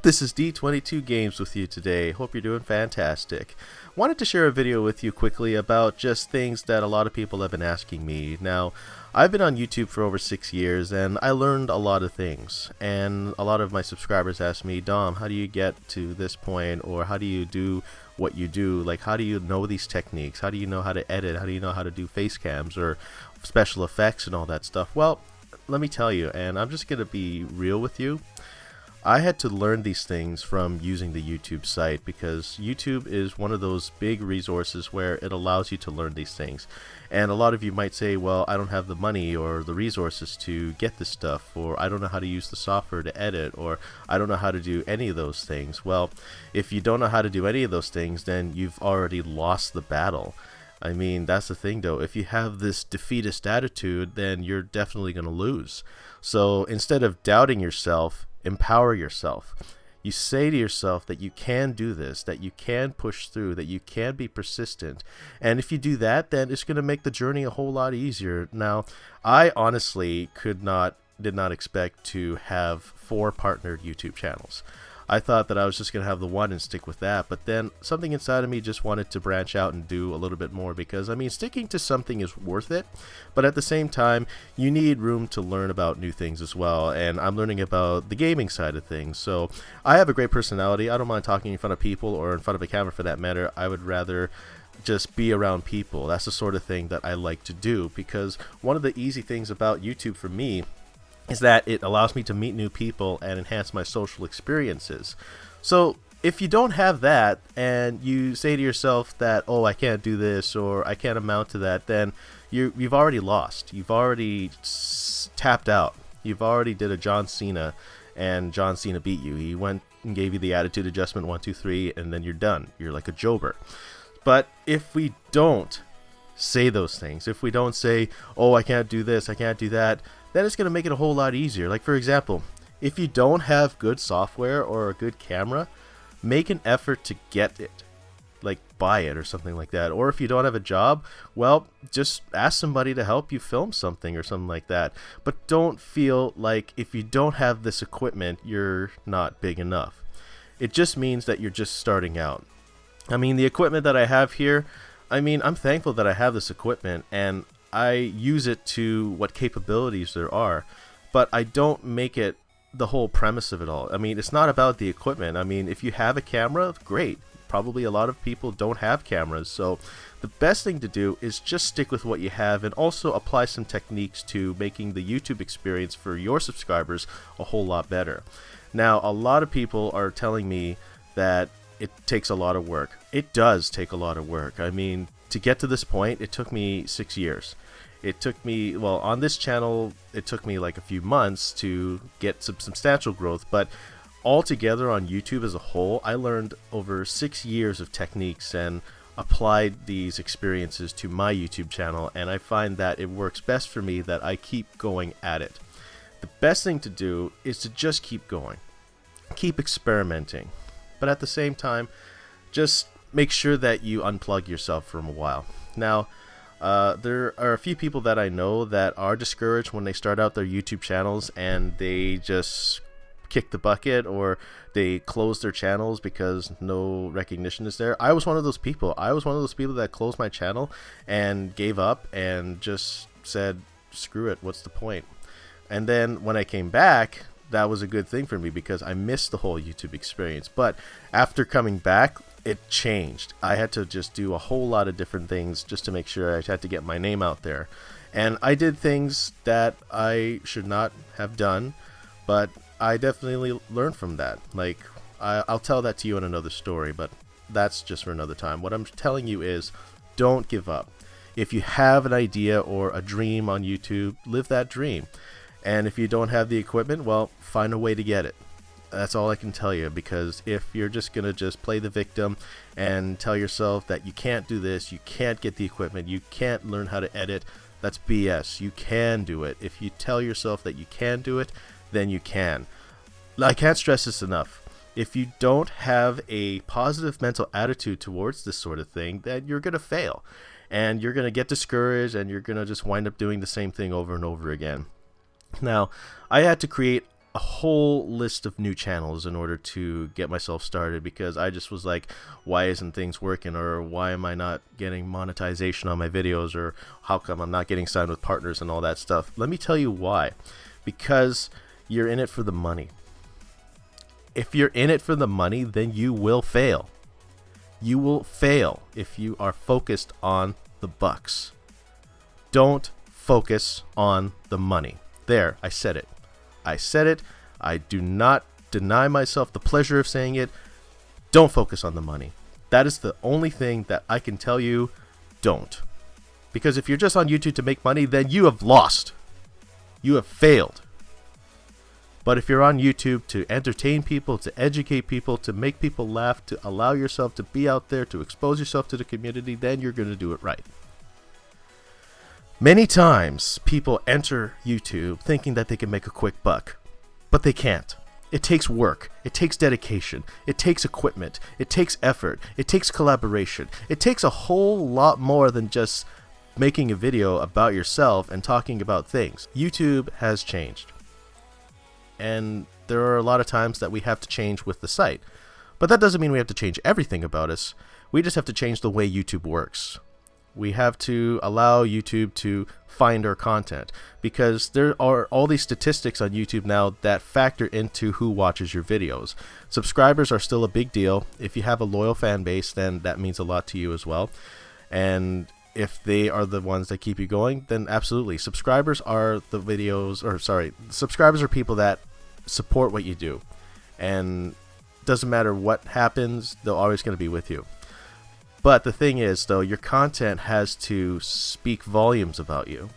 This is D22 Games with you today. Hope you're doing fantastic. Wanted to share a video with you quickly about just things that a lot of people have been asking me. Now, I've been on YouTube for over 6 years and I learned a lot of things. And a lot of my subscribers ask me, Dom, how do you get to this point? Or how do you do what you do? Like, how do you know these techniques? How do you know how to edit? How do you know how to do face cams or special effects and all that stuff? Well, let me tell you, and I'm just going to be real with you. I had to learn these things from using the YouTube site because YouTube is one of those big resources where it allows you to learn these things. And a lot of you might say, well, I don't have the money or the resources to get this stuff, or I don't know how to use the software to edit, or I don't know how to do any of those things. Well, if you don't know how to do any of those things, then you've already lost the battle. I mean, that's the thing though. If you have this defeatist attitude, then you're definitely going to lose. So instead of doubting yourself, empower yourself. You say to yourself that you can do this, that you can push through, that you can be persistent. And if you do that, then it's going to make the journey a whole lot easier. Now, I honestly did not expect to have 4 partnered YouTube channels. I thought that I was just going to have the one and stick with that, but then something inside of me just wanted to branch out and do a little bit more because, I mean, sticking to something is worth it, but at the same time, you need room to learn about new things as well, and I'm learning about the gaming side of things. So I have a great personality. I don't mind talking in front of people or in front of a camera for that matter. I would rather just be around people. That's the sort of thing that I like to do because one of the easy things about YouTube for me is that it allows me to meet new people and enhance my social experiences. So if you don't have that and you say to yourself that, oh, I can't do this or I can't amount to that, then you've already lost. You've already tapped out. You've already did a John Cena and John Cena beat you. He went and gave you the attitude adjustment 1, 2, 3 and then you're done. You're like a jobber. But if we don't say those things, if we don't say, oh, I can't do this, I can't do that, then it's going to make it a whole lot easier. Like, for example, if you don't have good software or a good camera, make an effort to get it. Like, buy it or something like that. Or if you don't have a job, well, just ask somebody to help you film something or something like that. But don't feel like if you don't have this equipment, you're not big enough. It just means that you're just starting out. I mean, the equipment that I have here, I mean, I'm thankful that I have this equipment and I use it to what capabilities there are, but I don't make it the whole premise of it all. I mean, it's not about the equipment. I mean, if you have a camera, great. Probably a lot of people don't have cameras, so the best thing to do is just stick with what you have and also apply some techniques to making the YouTube experience for your subscribers a whole lot better. Now, a lot of people are telling me that it takes a lot of work. It does take a lot of work. I mean, to get to this point, it took me 6 years. It took me, well, on this channel, it took me like a few months to get some substantial growth, but altogether on YouTube as a whole, I learned over 6 years of techniques and applied these experiences to my YouTube channel, and I find that it works best for me that I keep going at it. The best thing to do is to just keep going. Keep experimenting. But at the same time, just make sure that you unplug yourself for a while. Now, there are a few people that I know that are discouraged when they start out their YouTube channels and they just kick the bucket or they close their channels because no recognition is there. I was one of those people. I was one of those people that closed my channel and gave up and just said, screw it, what's the point? And then when I came back, that was a good thing for me because I missed the whole YouTube experience. But after coming back, it changed. I had to just do a whole lot of different things just to make sure I had to get my name out there. And I did things that I should not have done, but I definitely learned from that. Like, I'll tell that to you in another story, but that's just for another time. What I'm telling you is, don't give up. If you have an idea or a dream on YouTube, live that dream. And if you don't have the equipment, well, find a way to get it. That's all I can tell you, because if you're just going to just play the victim and tell yourself that you can't do this, you can't get the equipment, you can't learn how to edit, that's BS. You can do it. If you tell yourself that you can do it, then you can. I can't stress this enough. If you don't have a positive mental attitude towards this sort of thing, then you're going to fail. And you're going to get discouraged and you're going to just wind up doing the same thing over and over again. Now, I had to create a whole list of new channels in order to get myself started, because I just was like, why isn't things working, or why am I not getting monetization on my videos, or how come I'm not getting signed with partners and all that stuff. Let me tell you why. Because you're in it for the money. If you're in it for the money, then you will fail. You will fail if you are focused on the bucks. Don't focus on the money. There, I said it. I said it. I do not deny myself the pleasure of saying it. Don't focus on the money. That is the only thing that I can tell you. Don't. Because if you're just on YouTube to make money, then you have lost. You have failed. But if you're on YouTube to entertain people, to educate people, to make people laugh, to allow yourself to be out there, to expose yourself to the community, then you're going to do it right. Many times people enter YouTube thinking that they can make a quick buck, but they can't. It takes work, it takes dedication, it takes equipment, it takes effort, it takes collaboration. It takes a whole lot more than just making a video about yourself and talking about things. YouTube has changed. And there are a lot of times that we have to change with the site. But that doesn't mean we have to change everything about us. We just have to change the way YouTube works. We have to allow YouTube to find our content, because there are all these statistics on YouTube now that factor into who watches your videos. Subscribers are still a big deal. If you have a loyal fan base, then that means a lot to you as well. And if they are the ones that keep you going, then absolutely. Subscribers are subscribers are people that support what you do. And doesn't matter what happens, they're always going to be with you. But the thing is, though, your content has to speak volumes about you.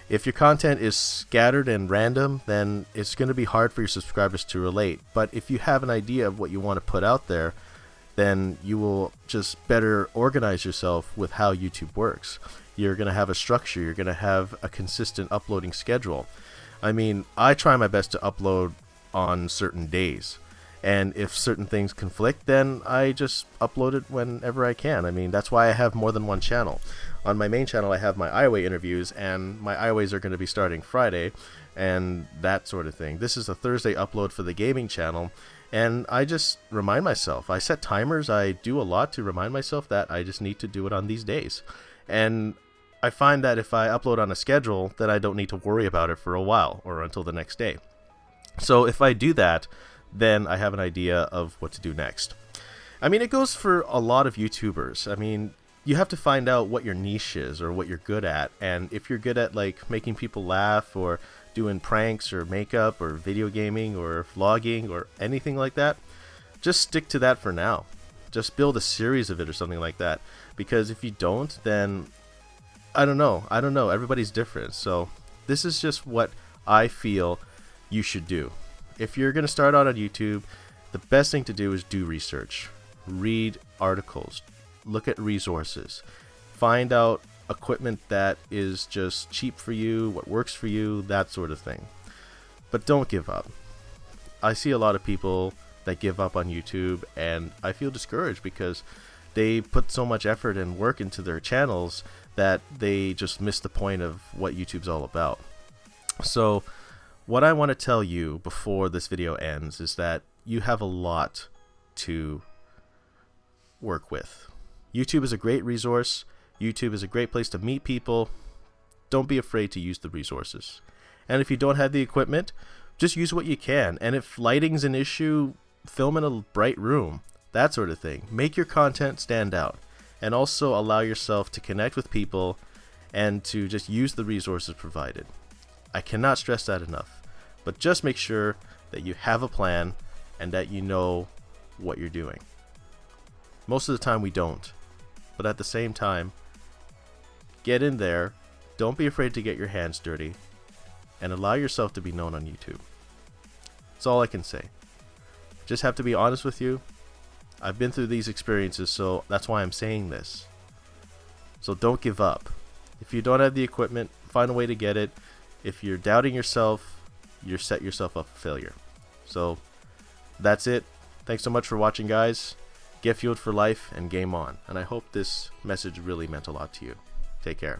If your content is scattered and random, then it's going to be hard for your subscribers to relate. But if you have an idea of what you want to put out there, then you will just better organize yourself with how YouTube works. You're going to have a structure. You're going to have a consistent uploading schedule. I mean, I try my best to upload on certain days. And if certain things conflict, then I just upload it whenever I can. I mean, that's why I have more than one channel. On my main channel, I have my iWay interviews, and my iWays are going to be starting Friday, and that sort of thing. This is a Thursday upload for the gaming channel, and I just remind myself. I set timers. I do a lot to remind myself that I just need to do it on these days. And I find that if I upload on a schedule, then I don't need to worry about it for a while or until the next day. So if I do that, then I have an idea of what to do next. I mean, it goes for a lot of YouTubers. I mean, you have to find out what your niche is or what you're good at. And if you're good at like making people laugh or doing pranks or makeup or video gaming or vlogging or anything like that, just stick to that for now. Just build a series of it or something like that. Because if you don't, then I don't know. Everybody's different. So this is just what I feel you should do. If you're going to start out on YouTube, the best thing to do is do research. Read articles. Look at resources. Find out equipment that is just cheap for you, what works for you, that sort of thing. But don't give up. I see a lot of people that give up on YouTube, and I feel discouraged because they put so much effort and work into their channels that they just miss the point of what YouTube's all about. So what I want to tell you before this video ends is that you have a lot to work with. YouTube is a great resource. YouTube is a great place to meet people. Don't be afraid to use the resources. And if you don't have the equipment, just use what you can. And if lighting's an issue, film in a bright room, that sort of thing. Make your content stand out. And also allow yourself to connect with people and to just use the resources provided. I cannot stress that enough. But just make sure that you have a plan and that you know what you're doing. Most of the time we don't. But at the same time, get in there. Don't be afraid to get your hands dirty. And allow yourself to be known on YouTube. That's all I can say. Just have to be honest with you. I've been through these experiences, so that's why I'm saying this. So don't give up. If you don't have the equipment, find a way to get it. If you're doubting yourself, you set yourself up for failure. So that's it. Thanks so much for watching, guys. Get fueled for life and game on. And I hope this message really meant a lot to you. Take care.